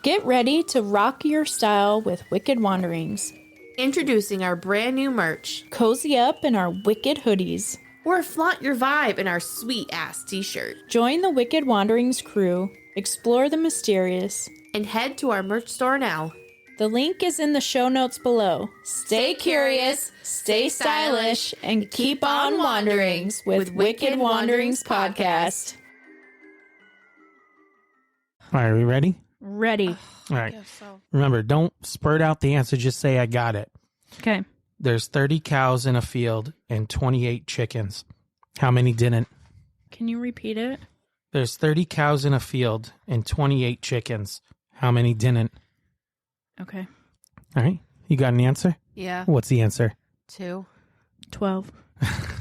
Get ready to rock your style with Wicked Wanderings. Introducing our brand new merch. Cozy up in our Wicked hoodies. Or flaunt your vibe in our sweet-ass t-shirt. Join the Wicked Wanderings crew, explore the mysterious, and head to our merch store now. The link is in the show notes below. Stay curious, stay stylish, and keep on wanderings with Wicked Wanderings Podcast. All right, are we ready? Ready. All right. Remember, don't spurt out the answer. Just say, I got it. Okay. There's 30 cows in a field and 28 chickens. How many didn't? Can you repeat it? There's 30 cows in a field and 28 chickens. How many didn't? Okay. All right. You got an answer? Yeah. What's the answer? 2. 12.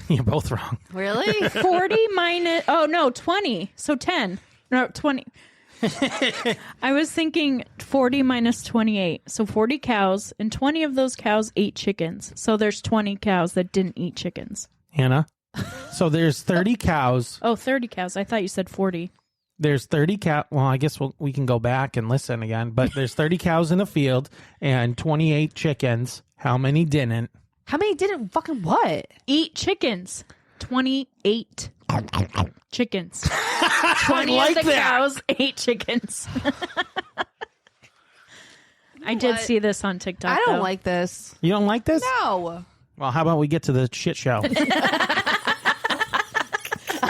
You're both wrong. Really? 40 minus... Oh, no, 20. So 10. No, 20. I was thinking 40 minus 28. So 40 cows, and 20 of those cows ate chickens. So there's 20 cows that didn't eat chickens. Hannah? So there's 30 cows. Oh, 30 cows. I thought you said 40. There's 30 cows. Well, I guess we can go back and listen again. But there's 30 cows in the field and 28 chickens. How many didn't? How many didn't fucking what? Eat chickens. 28 chickens. 20 like of the that. cows ate chickens. I did see this on TikTok. I don't though. like this. You don't like this? No. Well, how about we get to the shit show?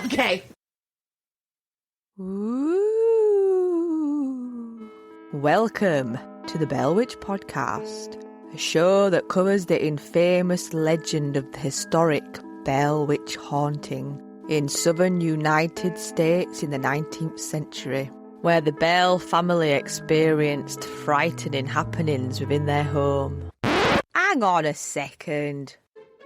Okay. Ooh. Welcome to the Bell Witch Podcast, a show that covers the infamous legend of the historic Bell Witch haunting in southern United States in the 19th century, where the Bell family experienced frightening happenings within their home. Hang on a second.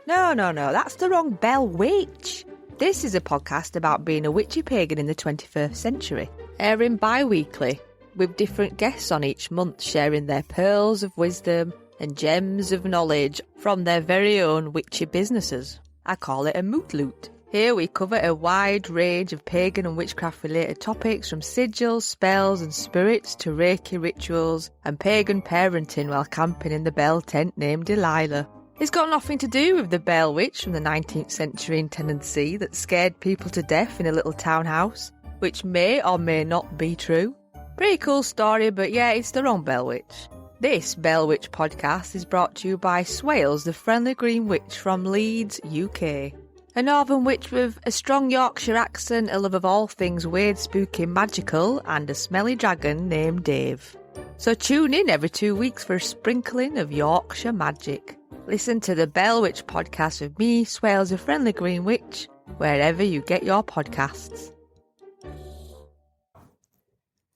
No, that's the wrong Bell Witch. This is a podcast about being a witchy pagan in the 21st century, airing bi-weekly, with different guests on each month sharing their pearls of wisdom and gems of knowledge from their very own witchy businesses. I call it a moot loot. Here we cover a wide range of pagan and witchcraft related topics, from sigils, spells and spirits to Reiki rituals and pagan parenting while camping in the Bell tent named Delilah. It's got nothing to do with the Bell Witch from the 19th century in Tennessee that scared people to death in a little townhouse, which may or may not be true. Pretty cool story, but yeah, it's the wrong Bell Witch. This Bell Witch podcast is brought to you by Swales, the friendly green witch from Leeds, UK. A northern witch with a strong Yorkshire accent, a love of all things weird, spooky, magical, and a smelly dragon named Dave. So tune in every 2 weeks for a sprinkling of Yorkshire magic. Listen to the Bell Witch podcast with me, Swales, a friendly green witch, wherever you get your podcasts.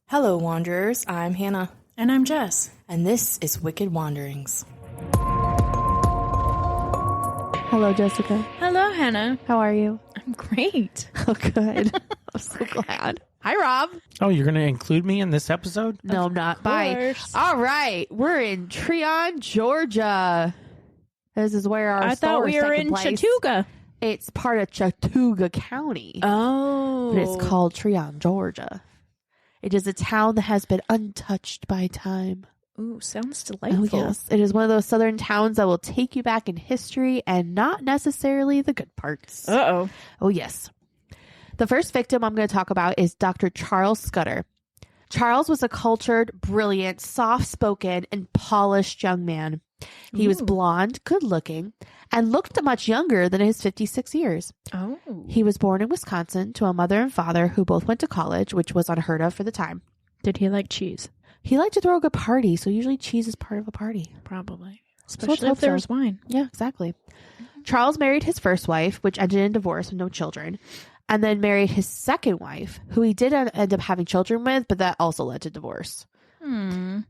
Hello, Wanderers. I'm Hannah. And I'm Jess. And this is Wicked Wanderings. Hello, Jessica. Hello, Hannah. How are you? I'm great. Oh, good. I'm so glad. Hi, Rob. Oh, you're going to include me in this episode? No, I'm not. Bye. course. All right. We're in Trian, Georgia. This is where our I thought we were in Chattooga. It's part of Chattooga County. Oh. But it's called Trian, Georgia. It is a town that has been untouched by time. Ooh, sounds delightful. Oh, yes. It is one of those southern towns that will take you back in history and not necessarily the good parts. Uh-oh. Oh, yes. The first victim I'm going to talk about is Dr. Charles Scutter. Charles was a cultured, brilliant, soft-spoken, and polished young man. He was blonde, good-looking, and looked much younger than his 56 years. Oh. He was born in Wisconsin to a mother and father who both went to college, which was unheard of for the time. Did he like cheese? He liked to throw a good party, so usually cheese is part of a party. Probably. let's Especially hope if there's so. wine. Yeah, exactly. Charles married his first wife, which ended in divorce with no children, and then married his second wife, who he did end up having children with, but that also led to divorce.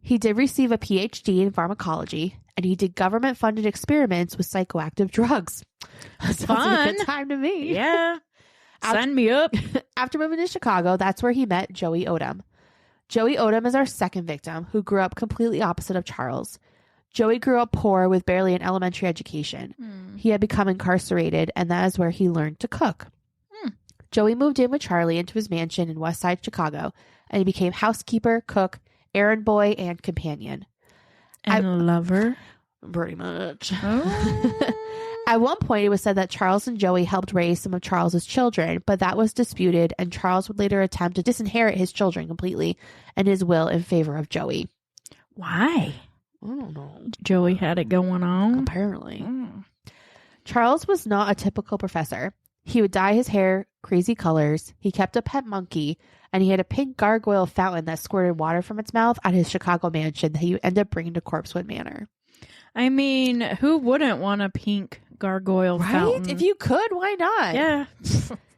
He did receive a PhD in pharmacology, and he did government-funded experiments with psychoactive drugs. Sounds like a good time to me. Yeah. Sign me up. After moving to Chicago, that's where he met Joey Odom. Joey Odom is our second victim, who grew up completely opposite of Charles. Joey grew up poor with barely an elementary education. He had become incarcerated, and that is where he learned to cook. Joey moved in with Charlie into his mansion in West Side Chicago, and he became housekeeper, cook, errand boy, and companion. And a lover. Pretty much. Oh. At one point, it was said that Charles and Joey helped raise some of Charles's children, but that was disputed, and Charles would later attempt to disinherit his children completely and his will in favor of Joey. Why? I don't know. Joey had it going on. Apparently. Mm. Charles was not a typical professor. He would dye his hair crazy colors, he kept a pet monkey, and he had a pink gargoyle fountain that squirted water from its mouth at his Chicago mansion that he would end up bringing to Corpsewood Manor. I mean, who wouldn't want a pink gargoyle fountain? If you could, why not? Yeah.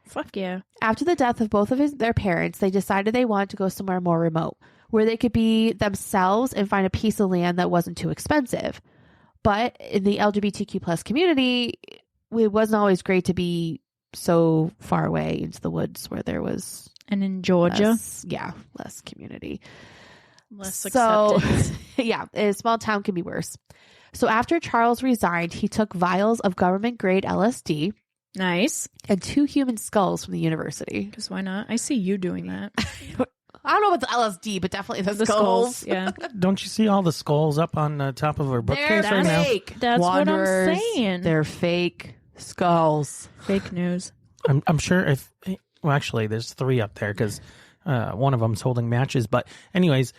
Fuck yeah. After the death of both of their parents, they decided they wanted to go somewhere more remote, where they could be themselves and find a piece of land that wasn't too expensive. But in the LGBTQ plus community, it wasn't always great to be so far away into the woods where there was... And in Georgia? Less community. Less acceptance. Yeah, a small town can be worse. So after Charles resigned, he took vials of government-grade LSD Nice. and 2 human skulls from the university. Because why not? I see you doing that. I don't know about the LSD, but definitely the skulls. Yeah. Don't you see all the skulls up on the top of our bookcase They're right now? fake. That's what I'm Wanderers, saying. They're fake skulls. Fake news. I'm sure if... Well, actually, there's 3 up there because one of them's holding matches. But anyways,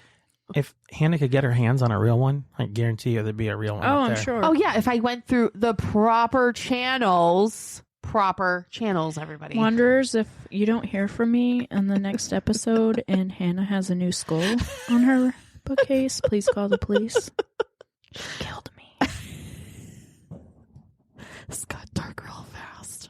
if Hannah could get her hands on a real one, I guarantee you there'd be a real one Oh, up I'm there. sure. Oh, yeah. If I went through the proper channels, everybody. Wanderers, if you don't hear from me in the next episode and Hannah has a new skull on her bookcase, please call the police. She killed me. This got dark real fast.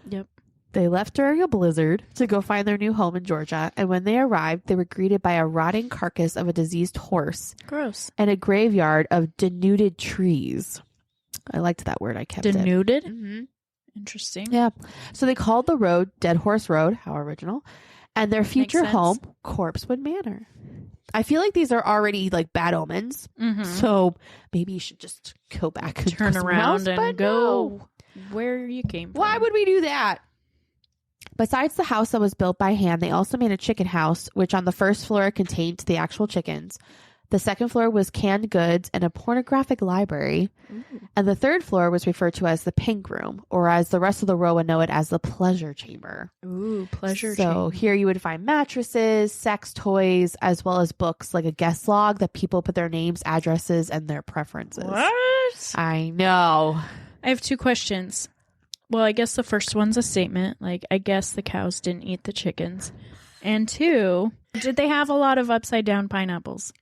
Yep. They left during a blizzard to go find their new home in Georgia, and when they arrived, they were greeted by a rotting carcass of a diseased horse Gross. and a graveyard of denuded trees. I liked that word. I kept it. Denuded? Mm-hmm. Interesting. Yeah. So they called the road Dead Horse Road, how original, and their future sense. home, Corpsewood Manor. I feel like these are already like bad omens, Mm-hmm. so maybe you should just go back and Turn go somewhere around else, and but go no. where you came from. Why would we do that? Besides the house that was built by hand, they also made a chicken house, which on the first floor contained the actual chickens. The second floor was canned goods and a pornographic library. Ooh. And the third floor was referred to as the pink room, or as the rest of the row would know it as the pleasure chamber. Ooh, pleasure. So chamber. here you would find mattresses, sex toys, as well as books like a guest log that people put their names, addresses, and their preferences. What? I know. I have 2 questions. Well, I guess the first one's a statement. Like, I guess the cows didn't eat the chickens. And 2, did they have a lot of upside down pineapples?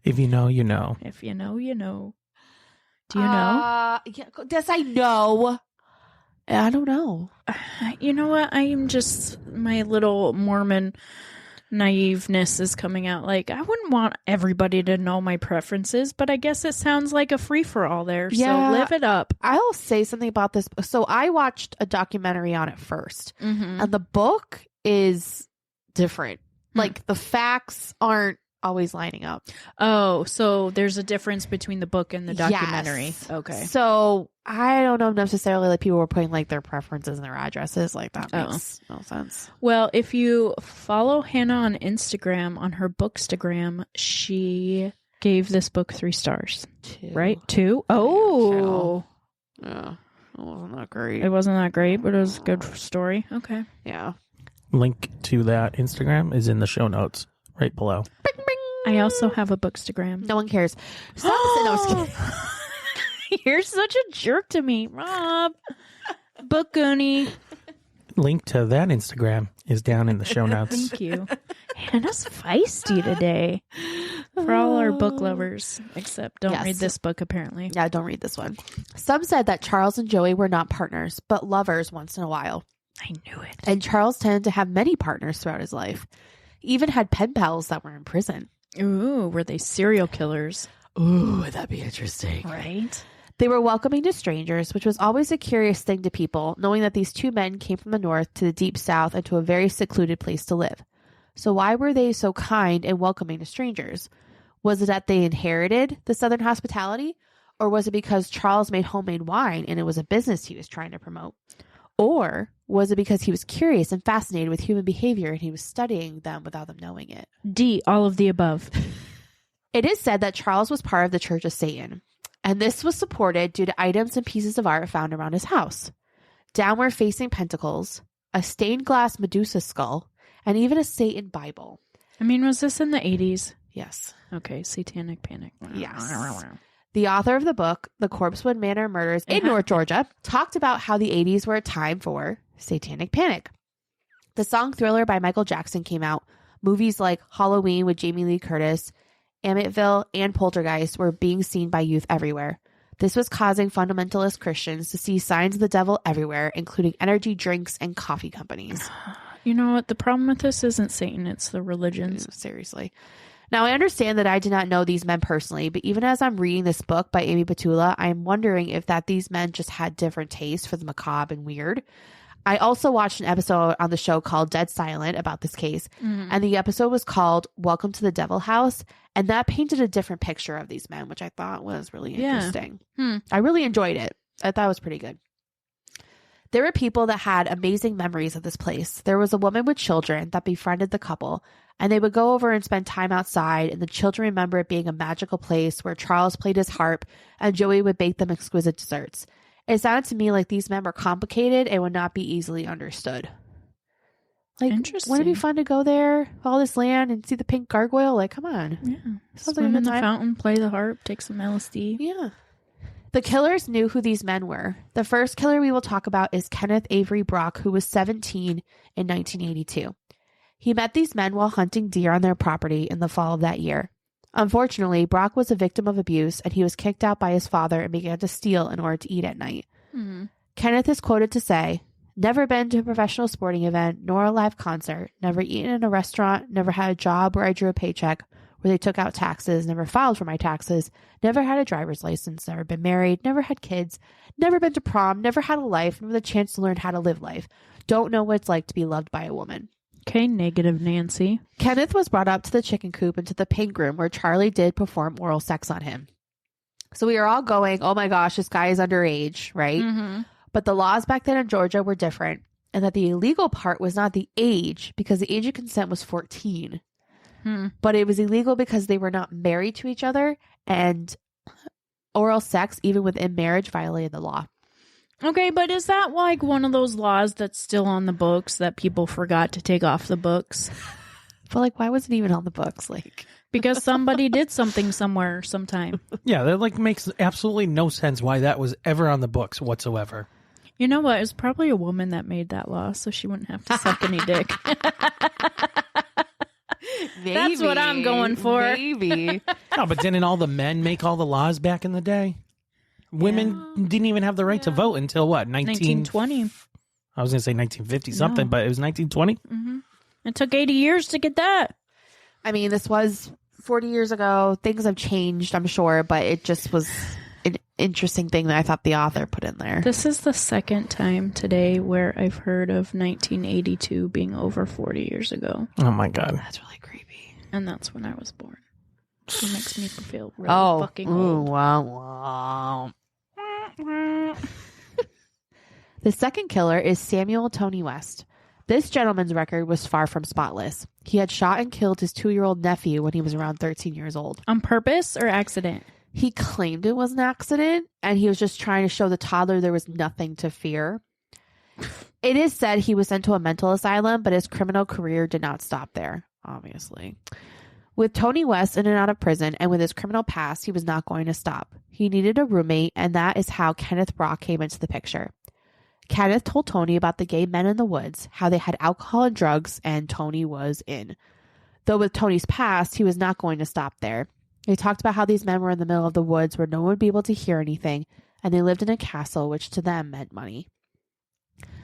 If you know, you know. If you know, you know. Do you know? Yes, I know. I don't know. You know what? I am just, my little Mormon naiveness is coming out. Like, I wouldn't want everybody to know my preferences, but I guess it sounds like a free-for-all there. Yeah. So live it up. I'll say something about this. So I watched a documentary on it first, Mm-hmm. and the book is different. Like, the facts aren't always lining up. Oh, so there's a difference between the book and the documentary. Yes. Okay. So I don't know necessarily like people were putting like their preferences and their addresses. Like that Oh. makes no sense. Well, if you follow Hannah on Instagram, on her Bookstagram, she gave this book 3 stars. Right? 2? Oh. Yeah. It wasn't that great. It wasn't that great, but it was a good story. Okay. Yeah. Link to that Instagram is in the show notes right below. I also have a Bookstagram. No one cares. Stop no, I'm just kidding. You're such a jerk to me, Rob. Bookoonie. Link to that Instagram is down in the show notes. Thank you. Hannah's feisty today. For all our book lovers, except don't Yes. read this book, apparently. Yeah, don't read this one. Some said that Charles and Joey were not partners, but lovers once in a while. I knew it. And Charles tended to have many partners throughout his life. He even had pen pals that were in prison. Ooh, were they serial killers? Ooh, that'd be interesting. Right? They were welcoming to strangers, which was always a curious thing to people, knowing that these 2 men came from the north to the deep south and to a very secluded place to live. So why were they so kind and welcoming to strangers? Was it that they inherited the southern hospitality? Or was it because Charles made homemade wine and it was a business he was trying to promote? Or was it because he was curious and fascinated with human behavior and he was studying them without them knowing it? D, all of the above. It is said that Charles was part of the Church of Satan, and this was supported due to items and pieces of art found around his house. Downward facing pentacles, a stained glass Medusa skull, and even a Satan Bible. I mean, was this in the 80s? Yes. Okay, satanic panic. Yes. The author of the book, The Corpsewood Manor Murders in North Georgia, talked about how the 80s were a time for satanic panic. The song Thriller by Michael Jackson came out. Movies like Halloween with Jamie Lee Curtis, Amityville, and Poltergeist were being seen by youth everywhere. This was causing fundamentalist Christians to see signs of the devil everywhere, including energy drinks and coffee companies. You know what? The problem with this isn't Satan, it's the religions. Seriously. Now, I understand that I did not know these men personally, but even as I'm reading this book by Amy Batula, I am wondering if that these men just had different tastes for the macabre and weird. I also watched an episode on the show called Dead Silent about this case, and the episode was called Welcome to the Devil House, and that painted a different picture of these men, which I thought was really interesting. I really enjoyed it. I thought it was pretty good. There were people that had amazing memories of this place. There was a woman with children that befriended the couple, and they would go over and spend time outside, and the children remember it being a magical place where Charles played his harp and Joey would bake them exquisite desserts. It sounded to me like these men were complicated and would not be easily understood. Like, Interesting. wouldn't it be fun to go there, all this land, and see the pink gargoyle? Like, come on. Yeah. Sounds Swim like a in good the time. fountain, play the harp, take some LSD. Yeah. The killers knew who these men were. The first killer we will talk about is Kenneth Avery Brock, who was 17 in 1982. He met these men while hunting deer on their property in the fall of that year. Unfortunately, Brock was a victim of abuse, and he was kicked out by his father and began to steal in order to eat at night. Kenneth is quoted to say, "Never been to a professional sporting event, nor a live concert, never eaten in a restaurant, never had a job where I drew a paycheck, where they took out taxes, never filed for my taxes, never had a driver's license, never been married, never had kids, never been to prom, never had a life, never the chance to learn how to live life. Don't know what it's like to be loved by a woman." Okay, negative Nancy. Kenneth was brought up to the chicken coop and to the pink room where Charlie did perform oral sex on him. So we are all going, oh my gosh, this guy is underage, right? But the laws back then in Georgia were different, and that the illegal part was not the age, because the age of consent was 14. But it was illegal because they were not married to each other, and oral sex, even within marriage, violated the law. Okay, but is that like one of those laws that's still on the books that people forgot to take off the books? But like, why was it even on the books? Like, Because somebody did something somewhere sometime. Yeah, that like makes absolutely no sense why that was ever on the books whatsoever. You know what? It was probably a woman that made that law, so she wouldn't have to suck any dick. That's what I'm going for. Maybe. No, but didn't all the men make all the laws back in the day? Women didn't even have the right to vote until what? 1920. I was going to say 1950 something, but it was 1920? It took 80 years to get that. I mean, this was 40 years ago. Things have changed, I'm sure, but it just was an interesting thing that I thought the author put in there. This is the second time today where I've heard of 1982 being over 40 years ago. Oh, my God. That's really creepy. And that's when I was born. It makes me feel really fucking old. Wow. The second killer is Samuel Tony West. This gentleman's record was far from spotless. He had shot and killed his 2-year-old nephew when he was around 13 years old. On purpose or accident? He claimed it was an accident, and he was just trying to show the toddler there was nothing to fear. It is said he was sent to a mental asylum, but his criminal career did not stop there, obviously. With Tony West in and out of prison, and with his criminal past, he was not going to stop. He needed a roommate, and that is how Kenneth Brock came into the picture. Kenneth told Tony about the gay men in the woods, how they had alcohol and drugs, and Tony was in. Though with Tony's past, he was not going to stop there. They talked about how these men were in the middle of the woods where no one would be able to hear anything, and they lived in a castle, which to them meant money.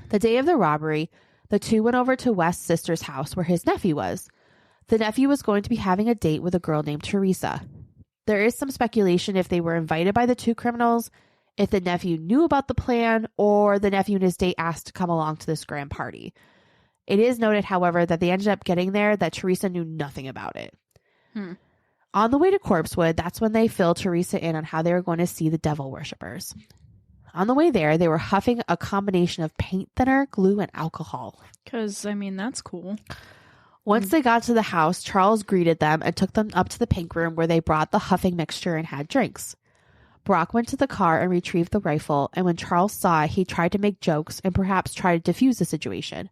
The day of the robbery, the two went over to West's sister's house where his nephew was. The nephew was going to be having a date with a girl named Teresa. There is some speculation if they were invited by the two criminals, if the nephew knew about the plan, or the nephew and his date asked to come along to this grand party. It is noted, however, that they ended up getting there that Teresa knew nothing about it. On the way to Corpswood, that's when they filled Teresa in on how they were going to see the devil worshippers. On the way there, they were huffing a combination of paint thinner, glue, and alcohol. Because, I mean, that's cool. Once they got to the house, Charles greeted them and took them up to the pink room where they brought the huffing mixture and had drinks. Brock went to the car and retrieved the rifle, and when Charles saw it, he tried to make jokes and perhaps try to defuse the situation.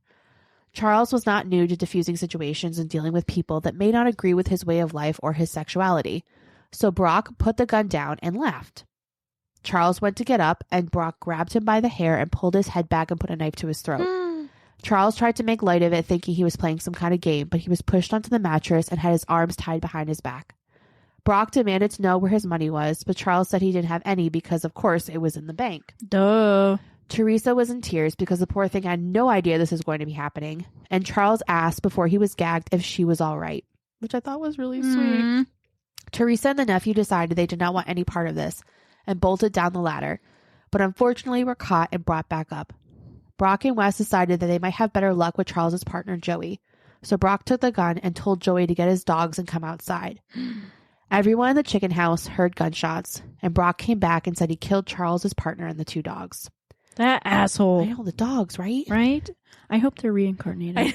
Charles was not new to diffusing situations and dealing with people that may not agree with his way of life or his sexuality, so Brock put the gun down and laughed. Charles went to get up, and Brock grabbed him by the hair and pulled his head back and put a knife to his throat. Charles tried to make light of it, thinking he was playing some kind of game, but he was pushed onto the mattress and had his arms tied behind his back. Brock demanded to know where his money was, but Charles said he didn't have any because, of course, it was in the bank. Duh. Teresa was in tears because the poor thing had no idea this was going to be happening, and Charles asked before he was gagged if she was all right, which I thought was really sweet. Teresa and the nephew decided they did not want any part of this and bolted down the ladder, but unfortunately were caught and brought back up. Brock and Wes decided that they might have better luck with Charles's partner, Joey, so Brock took the gun and told Joey to get his dogs and come outside. Everyone in the chicken house heard gunshots, and Brock came back and said he killed Charles's partner and the two dogs. That asshole. I know, the dogs, right? Right? I hope they're reincarnated.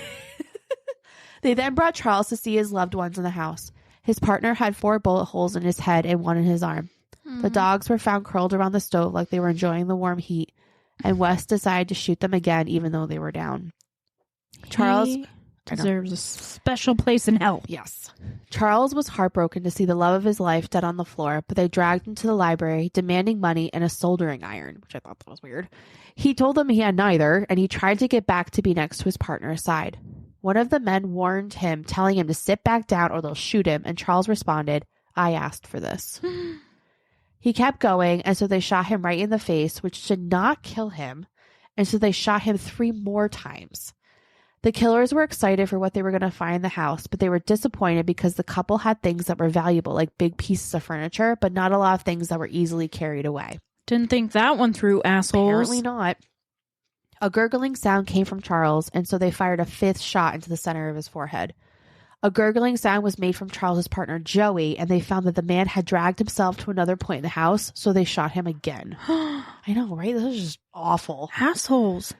They then brought Charles to see his loved ones in the house. His partner had 4 bullet holes in his head and 1 in his arm. The dogs were found curled around the stove like they were enjoying the warm heat, and Wes decided to shoot them again even though they were down. Charles He deserves a special place in hell. Yes. Charles was heartbroken to see the love of his life dead on the floor, but they dragged him to the library, demanding money and a soldering iron, which I thought that was weird. He told them he had neither, and he tried to get back to be next to his partner's side. One of the men warned him, telling him to sit back down or they'll shoot him, and Charles responded, "I asked for this." He kept going, and so they shot him right in the face, which did not kill him, and so they shot him 3 more times. The killers were excited for what they were going to find in the house, but they were disappointed because the couple had things that were valuable, like big pieces of furniture, but not a lot of things that were easily carried away. Didn't think that one through, assholes. Apparently not. A gurgling sound came from Charles, and so they fired a 5th shot into the center of his forehead. A gurgling sound was made from Charles's partner, Joey, and they found that the man had dragged himself to another point in the house, so they shot him again. I know, right? This is just awful. Assholes.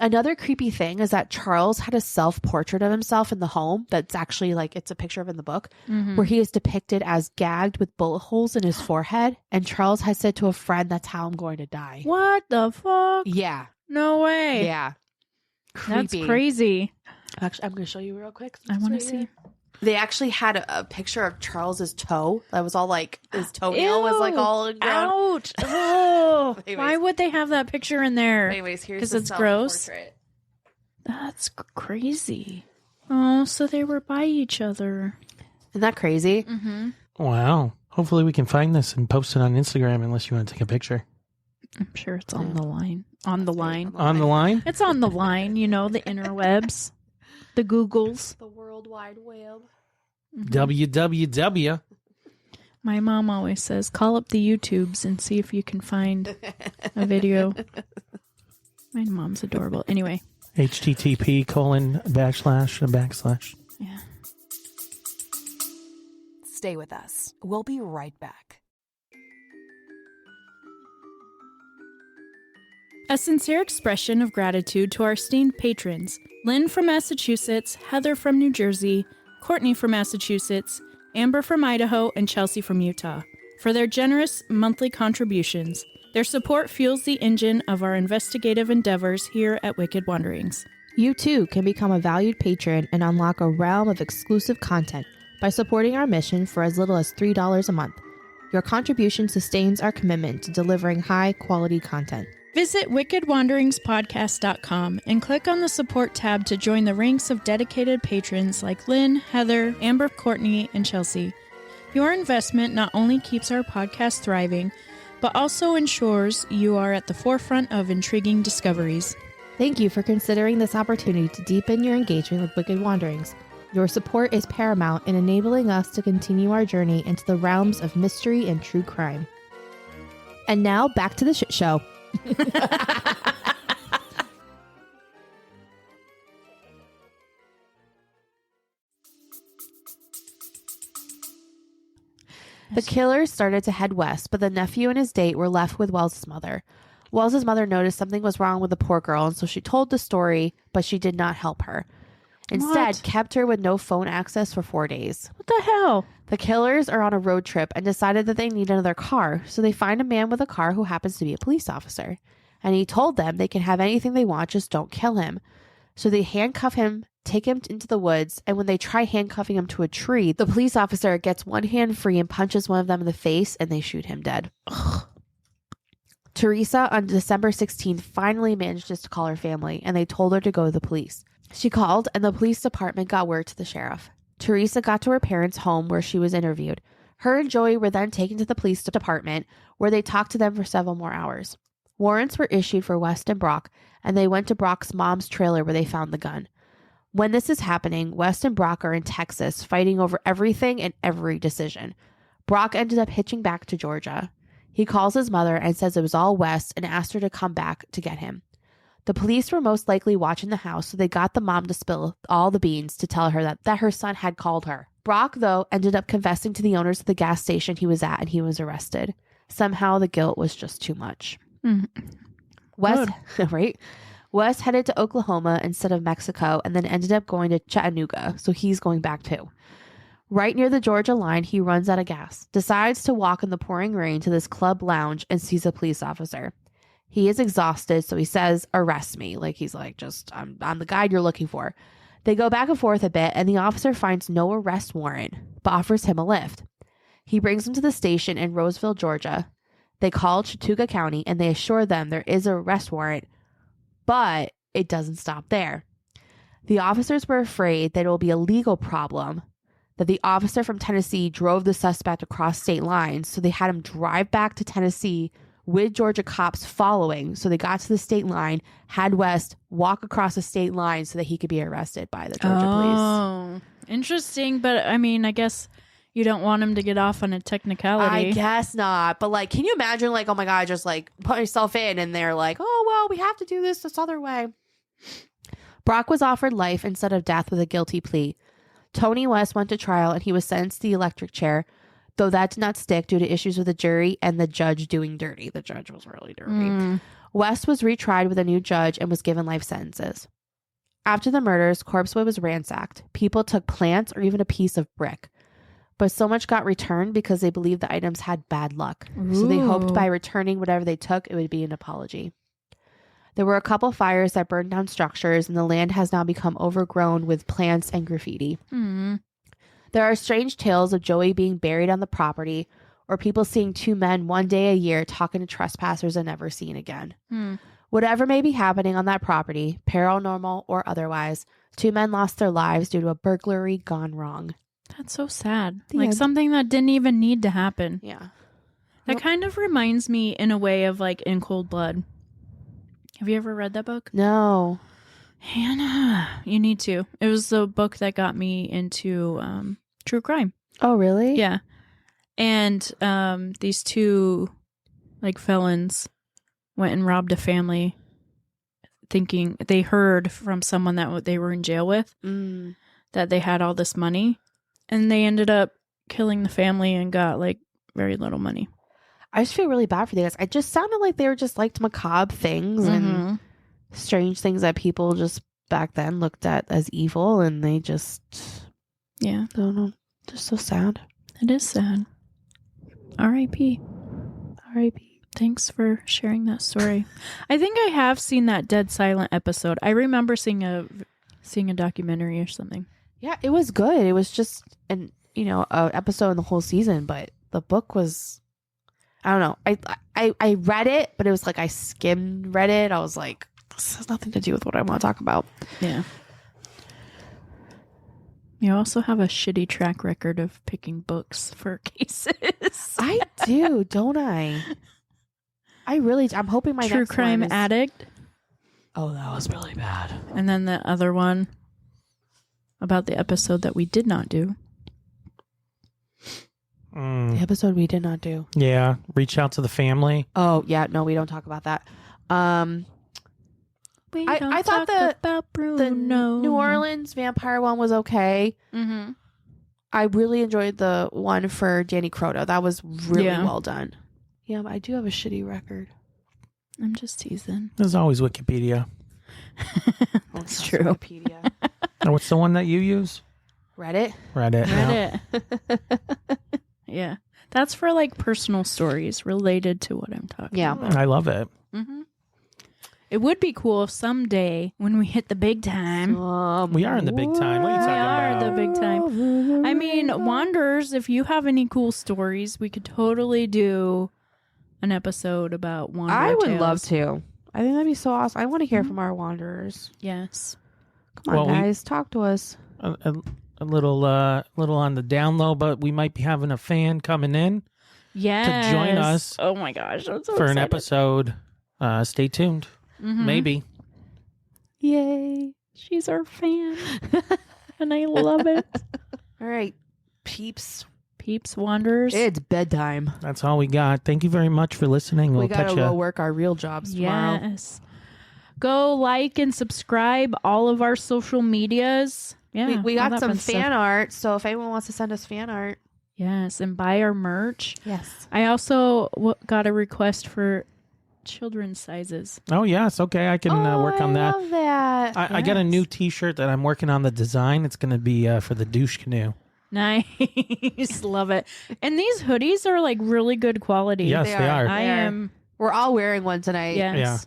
Another creepy thing is that Charles had a self-portrait of himself in the home that's actually like, it's a picture of in the book, where he is depicted as gagged with bullet holes in his forehead, and Charles has said to a friend, "That's how I'm going to die." What the fuck? Yeah. No way. Yeah. That's Creepy. crazy. Actually, I'm going to show you real quick. I want to see. They actually had a picture of Charles's toe that was all like, his toenail was like all in ground. Ouch. Oh, Anyways. why would they have that picture in there? Anyways, here's 'Cause the it's gross? self-portrait. That's crazy. Oh, so they were by each other. Isn't that crazy? Wow. Hopefully we can find this and post it on Instagram unless you want to take a picture. I'm sure it's on the line. On the line. On the line? It's on the line, you know, the interwebs, the Googles. The World Wide Web. www. My mom always says, call up the YouTubes and see if you can find a video. My mom's adorable. Anyway. http:///. Yeah. Stay with us. We'll be right back. A sincere expression of gratitude to our esteemed patrons, Lynn from Massachusetts, Heather from New Jersey, Courtney from Massachusetts, Amber from Idaho, and Chelsea from Utah, for their generous monthly contributions. Their support fuels the engine of our investigative endeavors here at Wicked Wanderings. You too can become a valued patron and unlock a realm of exclusive content by supporting our mission for as little as $3 a month. Your contribution sustains our commitment to delivering high-quality content. Visit wickedwanderingspodcast.com and click on the support tab to join the ranks of dedicated patrons like Lynn, Heather, Amber, Courtney, and Chelsea. Your investment not only keeps our podcast thriving, but also ensures you are at the forefront of intriguing discoveries. Thank you for considering this opportunity to deepen your engagement with Wicked Wanderings. Your support is paramount in enabling us to continue our journey into the realms of mystery and true crime. And now, back to the shit show. The killers started to head west, but the nephew and his date were left with Wells' mother. Wells's mother noticed something was wrong with the poor girl, and so she told the story, but she did not help her. Instead, kept her with no phone access for 4 days. What the hell? The killers are on a road trip and decided that they need another car, so they find a man with a car who happens to be a police officer. And he told them they can have anything they want, just don't kill him. So they handcuff him, take him into the woods, and when they try handcuffing him to a tree, the police officer gets one hand free and punches one of them in the face, and they shoot him dead. Ugh. Teresa, on December 16th, finally manages to call her family, and they told her to go to the police. She called, and the police department got word to the sheriff. Teresa got to her parents' home where she was interviewed. Her and Joey were then taken to the police department, where they talked to them for several more hours. Warrants were issued for West and Brock, and they went to Brock's mom's trailer where they found the gun. When this is happening, West and Brock are in Texas, fighting over everything and every decision. Brock ended up hitching back to Georgia. He calls his mother and says it was all West and asked her to come back to get him. The police were most likely watching the house, so they got the mom to spill all the beans to tell her that her son had called her. Brock, though, ended up confessing to the owners of the gas station he was at, and he was arrested. Somehow the guilt was just too much. West, right? West headed to Oklahoma instead of Mexico and then ended up going to Chattanooga, so he's going back too. Right near the Georgia line, he runs out of gas, decides to walk in the pouring rain to this club lounge and sees a police officer. He is exhausted, so he says, "Arrest me." Like, he's like, I'm the guy you're looking for. They go back and forth a bit, and the officer finds no arrest warrant, but offers him a lift. He brings him to the station in Roseville, Georgia. They call Chattooga County, and they assure them there is an arrest warrant, but it doesn't stop there. The officers were afraid that it will be a legal problem, that the officer from Tennessee drove the suspect across state lines, so they had him drive back to Tennessee with Georgia cops following. So they got to the state line, had West walk across the state line so that he could be arrested by the Georgia police. Oh, interesting. But I mean, I guess you don't want him to get off on a technicality. I guess not. But like, can you imagine, like, oh my God, just like put yourself in and they're like, oh, well, we have to do this other way. Brock was offered life instead of death with a guilty plea. Tony West went to trial and he was sentenced to the electric chair, though that did not stick due to issues with the jury and the judge doing dirty. The judge was really dirty. West was retried with a new judge and was given life sentences. After the murders, Corpswood was ransacked. People took plants or even a piece of brick. But so much got returned because they believed the items had bad luck. Ooh. So they hoped by returning whatever they took, it would be an apology. There were a couple fires that burned down structures, and the land has now become overgrown with plants and graffiti. There are strange tales of Joey being buried on the property, or people seeing two men one day a year talking to trespassers and never seen again. Whatever may be happening on that property, paranormal or otherwise, two men lost their lives due to a burglary gone wrong. That's so sad. Like something that didn't even need to happen. Yeah. That kind of reminds me in a way of like In Cold Blood. Have you ever read that book? No. Hannah, you need to. It was the book that got me into true crime. Oh, really? Yeah. And these two like felons went and robbed a family thinking they heard from someone that they were in jail with that they had all this money, and they ended up killing the family and got like very little money. I just feel really bad for these guys. It just sounded like they were just like macabre things and strange things that people just back then looked at as evil, and they just, I don't know, just so sad. It is sad. R.I.P. R.I.P. Thanks for sharing that story. I think I have seen that Dead Silent episode. I remember seeing a documentary or something. Yeah, it was good. It was just an episode in the whole season, but the book was, I don't know. I read it, but it was like I skimmed read it. I was like, this has nothing to do with what I want to talk about. Yeah. You also have a shitty track record of picking books for cases. I do, don't I? I'm hoping my True next Crime one is... Addict. Oh, that was really bad. And then the other one about the episode that we did not do. The episode we did not do. Yeah, reach out to the family. Oh, yeah, no, we don't talk about that. I thought the New Orleans vampire one was okay. Mm-hmm. I really enjoyed the one for Danny Croto. That was really well done. Yeah, but I do have a shitty record. I'm just teasing. There's always Wikipedia. That's true. Wikipedia. Or what's the one that you use? Reddit. Reddit. Yeah. Reddit. Yeah. That's for like personal stories related to what I'm talking about. I love it. Mm-hmm. It would be cool if someday when we hit the big time. We are in the big time. What are you talking about? We are the big time. I mean, Wanderers, if you have any cool stories, we could totally do an episode about Wanderer I would tales. love to. I think that'd be so awesome. I want to hear from our wanderers. Yes. Come on, guys. Talk to us. A little on the down low, but we might be having a fan coming in Yes. to join us. Oh my gosh. I'm so for an excited. episode. Stay tuned. Mhm. Maybe. Yay. She's our fan. And I love it. All right, peeps. Peeps, Wanderers. It's bedtime. That's all we got. Thank you very much for listening. We We'll gotta catch go you. work our real jobs tomorrow. Yes. Go like and subscribe all of our social medias. Yeah. We all got that some fun fan stuff. art, so if anyone wants to send us fan art. Yes. And buy our merch. Yes. I also got a request for children's sizes. Oh, yes. Okay. I can work on that. I love that. I got a new t-shirt that I'm working on the design. It's going to be for the douche canoe. Nice. Love it. And these hoodies are like really good quality. Yes, they are. I am. We're all wearing one tonight. Yes. Yeah.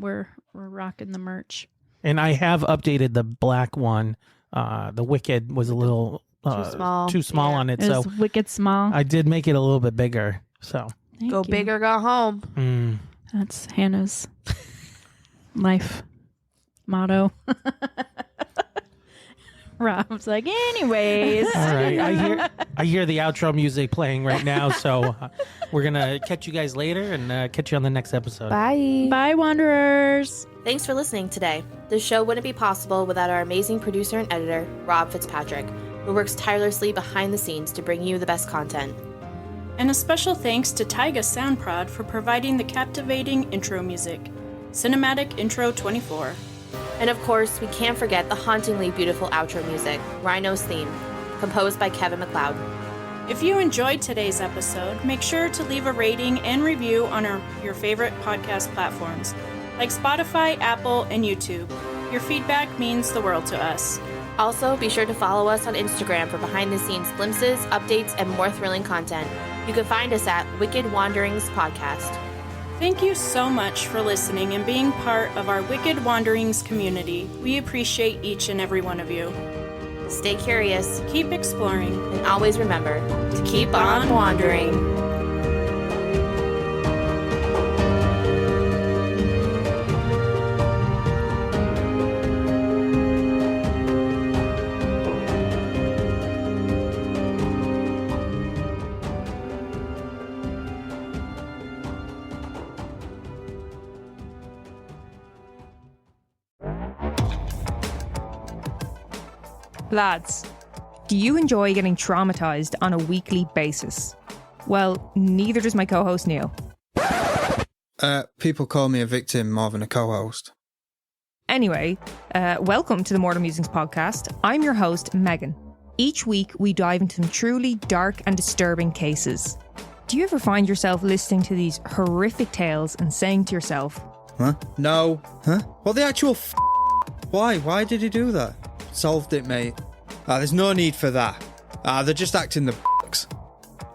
We're rocking the merch. And I have updated the black one. The Wicked was a little Too small. on it. It So was wicked small. I did make it a little bit bigger. So Thank Go you. big or go home. That's Hannah's life motto. Rob's like, anyways. all right. I hear the outro music playing right now. So we're going to catch you guys later and catch you on the next episode. Bye. Bye, Wanderers. Thanks for listening today. This show wouldn't be possible without our amazing producer and editor, Rob Fitzpatrick, who works tirelessly behind the scenes to bring you the best content. And a special thanks to Taiga Soundprod for providing the captivating intro music. Cinematic Intro 24. And of course, we can't forget the hauntingly beautiful outro music, Rhino's Theme, composed by Kevin MacLeod. If you enjoyed today's episode, make sure to leave a rating and review on your favorite podcast platforms, like Spotify, Apple, and YouTube. Your feedback means the world to us. Also, be sure to follow us on Instagram for behind-the-scenes glimpses, updates, and more thrilling content. You can find us at Wicked Wanderings Podcast. Thank you so much for listening and being part of our Wicked Wanderings community. We appreciate each and every one of you. Stay curious, Keep exploring. and always remember to keep on wandering. Lads, do you enjoy getting traumatized on a weekly basis? Well, neither does my co-host Neil. People call me a victim more than a co-host. Anyway, welcome to the Mortal Musings podcast. I'm your host, Megan. Each week, we dive into some truly dark and disturbing cases. Do you ever find yourself listening to these horrific tales and saying to yourself, Huh? No. Huh? What the actual Why? Why did he do that? Solved it, mate. There's no need for that. They're just acting the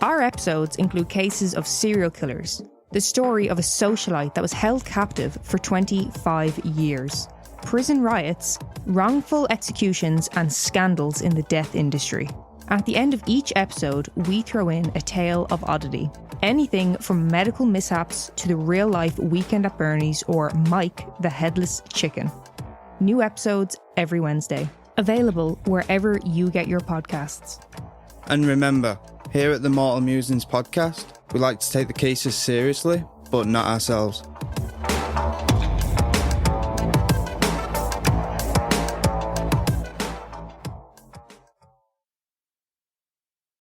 Our episodes include cases of serial killers, the story of a socialite that was held captive for 25 years, prison riots, wrongful executions, and scandals in the death industry. At the end of each episode, we throw in a tale of oddity. Anything from medical mishaps to the real-life Weekend at Bernie's or Mike the Headless Chicken. New episodes every Wednesday. Available wherever you get your podcasts. And remember, here at the Mortal Musings podcast, we like to take the cases seriously, but not ourselves.